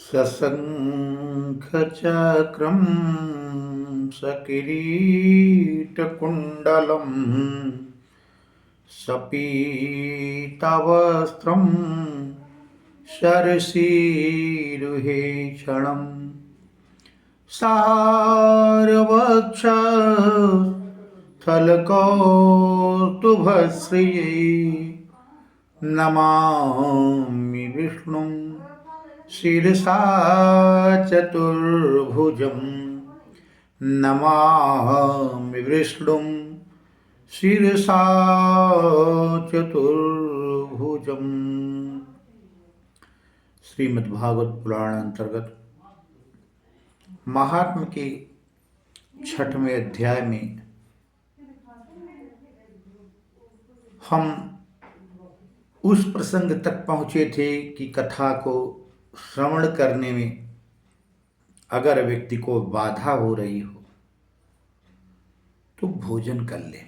सशङ्खचक्रं सकिरीटकुण्डलं सपीतवस्त्रं शरसीरुहेक्षणं सारवक्षस्थलकौस्तुभश्रिये नमामि विष्णुं शिरसा चतुर्भुजं नमामि विष्णुं शिरसा चतुर्भुजम्। श्रीमद्भागवत पुराण अंतर्गत महात्म के 6वें अध्याय में हम उस प्रसंग तक पहुँचे थे कि कथा को श्रवण करने में अगर व्यक्ति को बाधा हो रही हो तो भोजन कर ले।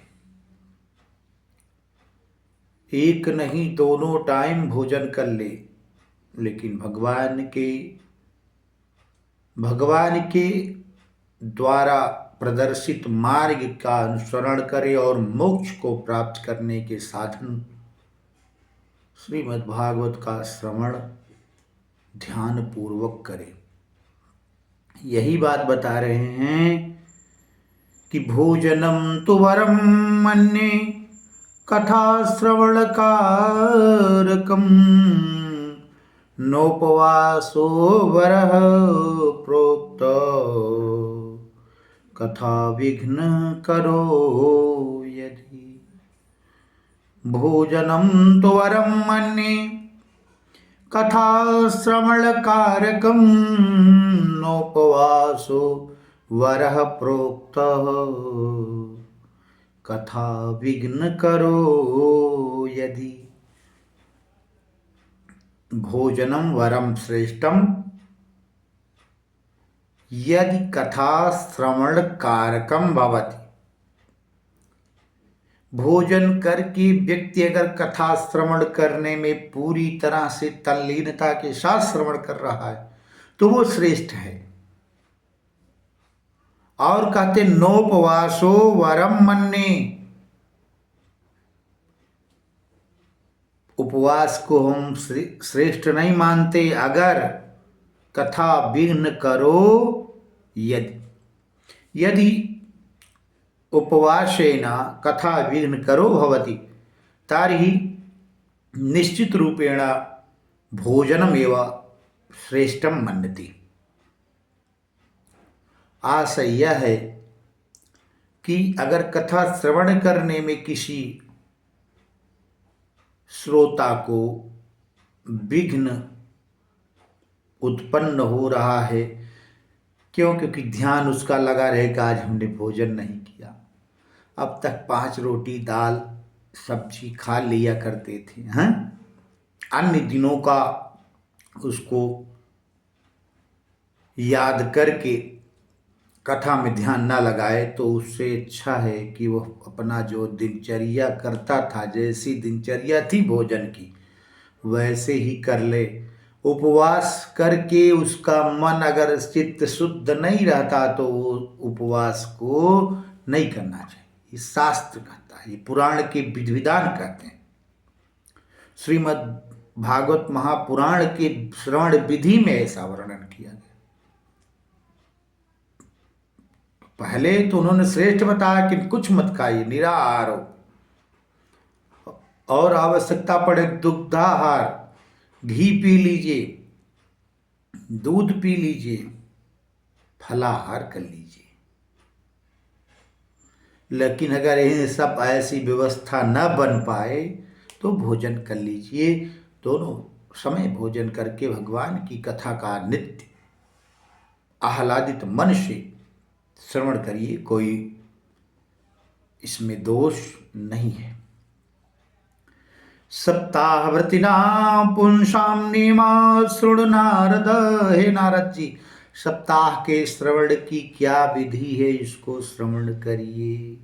एक नहीं दोनों टाइम भोजन कर ले, लेकिन भगवान के द्वारा प्रदर्शित मार्ग का अनुसरण करे और मोक्ष को प्राप्त करने के साधन श्रीमद् भागवत का श्रवण ध्यान पूर्वक करे। यही बात बता रहे हैं कि भोजनम तु वरम मन्ये कथा श्रवण कारकम नोपवासो वरः प्रोक्त कथा विघ्न करो यदि। भोजनम तु वरम मन्ये कथा श्रवण कारकम नोपवासो वरः प्रोक्त कथा विघ्न करो यदि। भोजनम वरम श्रेष्ठम यदि कथा श्रवण कारकम भवति। भोजन करके व्यक्ति अगर कथा श्रवण करने में पूरी तरह से तल्लीनता के साथ श्रवण कर रहा है तो वो श्रेष्ठ है। और कहते नोपवासो वरम मन्ये, उपवास को हम श्रेष्ठ नहीं मानते अगर कथा विघ्न करो यदि उपवासेन कथा विघ्न करो भवति तर्हि निश्चित रूपेण भोजनमेव श्रेष्ठम मन्यते। आशय यह है कि अगर कथा श्रवण करने में किसी श्रोता को विघ्न उत्पन्न हो रहा है, क्योंकि ध्यान उसका लगा रहेगा आज हमने भोजन नहीं किया, अब तक 5 रोटी दाल सब्जी खा लिया करते थे, हैं अन्य दिनों का उसको याद करके कथा में ध्यान ना लगाए, तो उससे अच्छा है कि वह अपना जो दिनचर्या करता था, जैसी दिनचर्या थी भोजन की वैसे ही कर ले। उपवास करके उसका मन अगर चित्त शुद्ध नहीं रहता तो वो उपवास को नहीं करना चाहिए। ये शास्त्र कहता है, ये पुराण के विधि विधान कहते हैं। श्रीमद् भागवत महापुराण के श्रवण विधि में ऐसा वर्णन किया गया। पहले तो उन्होंने श्रेष्ठ बताया कि कुछ मत खाइए, निराहार हो, और आवश्यकता पड़े दुग्धाहार, घी पी लीजिए, दूध पी लीजिए, फलाहार कर लीजिए। लेकिन अगर ये सब ऐसी व्यवस्था न बन पाए तो भोजन कर लीजिए। दोनों समय भोजन करके भगवान की कथा का नित्य आह्लादित मन से श्रवण करिए, कोई इसमें दोष नहीं है। सप्ताहव्रतिनां पुंसां नियमा शृणु नारद। हे नारद जी, सप्ताह के श्रवण की क्या विधि है, इसको श्रवण करिए।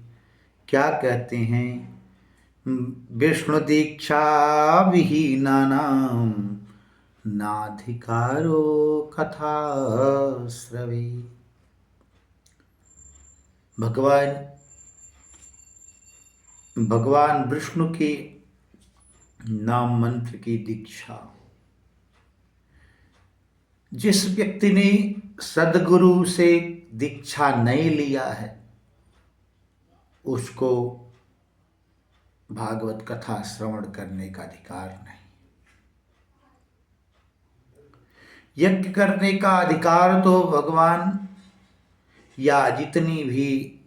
क्या कहते हैं? विष्णु दीक्षा विहीनानां नाधिकारो कथा श्रवे। भगवान विष्णु के नाम मंत्र की दीक्षा जिस व्यक्ति ने सदगुरु से दीक्षा नहीं लिया है उसको भागवत कथा श्रवण करने का अधिकार नहीं। यज्ञ करने का अधिकार तो भगवान या जितनी भी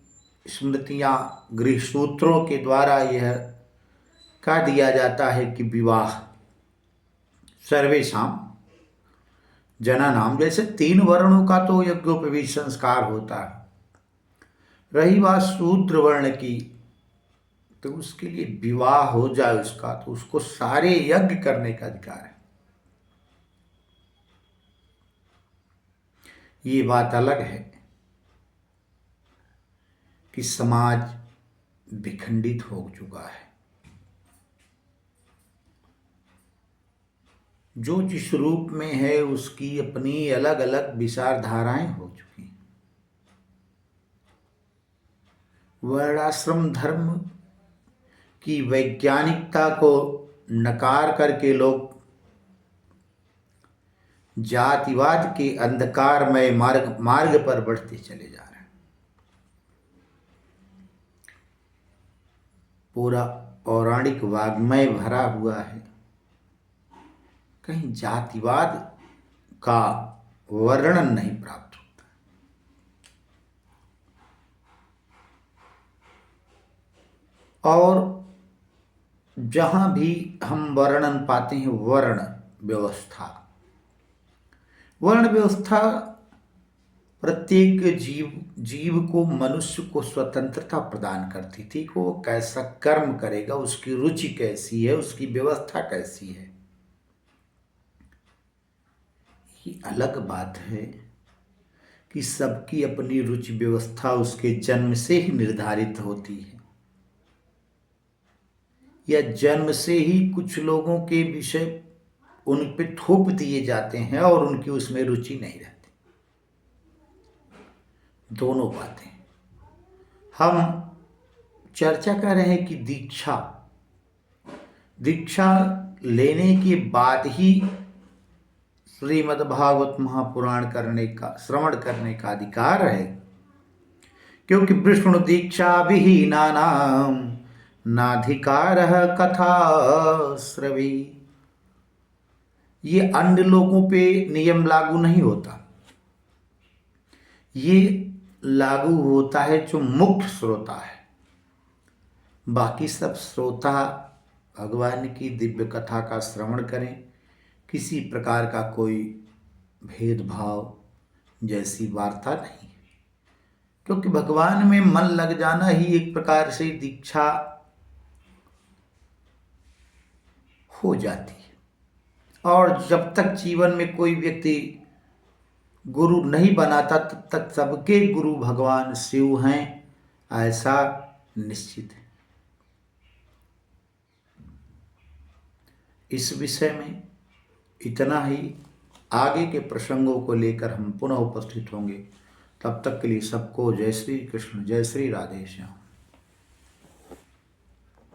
स्मृतियां गृह सूत्रों के द्वारा यह कह दिया जाता है कि विवाह सर्वेषां जनानाम, जैसे 3 वर्णों का तो यज्ञोपवीत संस्कार होता है। रही बात शूद्र वर्ण की, तो उसके लिए विवाह हो जाए उसका तो उसको सारे यज्ञ करने का अधिकार है। ये बात अलग है कि समाज विखंडित हो चुका है। जो जिस रूप में है उसकी अपनी अलग अलग विचारधाराएं हो चुकी हैं। वर्णाश्रम धर्म की वैज्ञानिकता को नकार करके लोग जातिवाद के अंधकारमय मार्ग पर बढ़ते चले जा रहे हैं। पूरा पौराणिक वाग्मय भरा हुआ है, कहीं जातिवाद का वर्णन नहीं प्राप्त होता। और जहां भी हम वर्णन पाते हैं वर्ण व्यवस्था प्रत्येक जीव को, मनुष्य को स्वतंत्रता प्रदान करती थी कि वो कैसा कर्म करेगा, उसकी रुचि कैसी है, उसकी व्यवस्था कैसी है। ये अलग बात है कि सबकी अपनी रुचि व्यवस्था उसके जन्म से ही निर्धारित होती है, या जन्म से ही कुछ लोगों के विषय उन पे थोप दिए जाते हैं और उनकी उसमें रुचि नहीं रहती। दोनों बातें हम चर्चा कर रहे हैं कि दीक्षा लेने के बाद ही श्रीमद् भागवत महापुराण श्रवण करने का अधिकार है, क्योंकि विष्णु दीक्षा विहीनानां नाधिकारः कथा श्रवी। ये अन्य लोगों पे नियम लागू नहीं होता, ये लागू होता है जो मुख्य श्रोता है। बाकी सब श्रोता भगवान की दिव्य कथा का श्रवण करें, किसी प्रकार का कोई भेदभाव जैसी वार्ता नहीं है, क्योंकि भगवान में मन लग जाना ही एक प्रकार से दीक्षा हो जाती है। और जब तक जीवन में कोई व्यक्ति गुरु नहीं बनाता तब तक सबके गुरु भगवान शिव हैं, ऐसा निश्चित है। इस विषय में इतना ही। आगे के प्रसंगों को लेकर हम पुनः उपस्थित होंगे। तब तक के लिए सबको जय श्री कृष्ण, जय श्री राधे श्याम।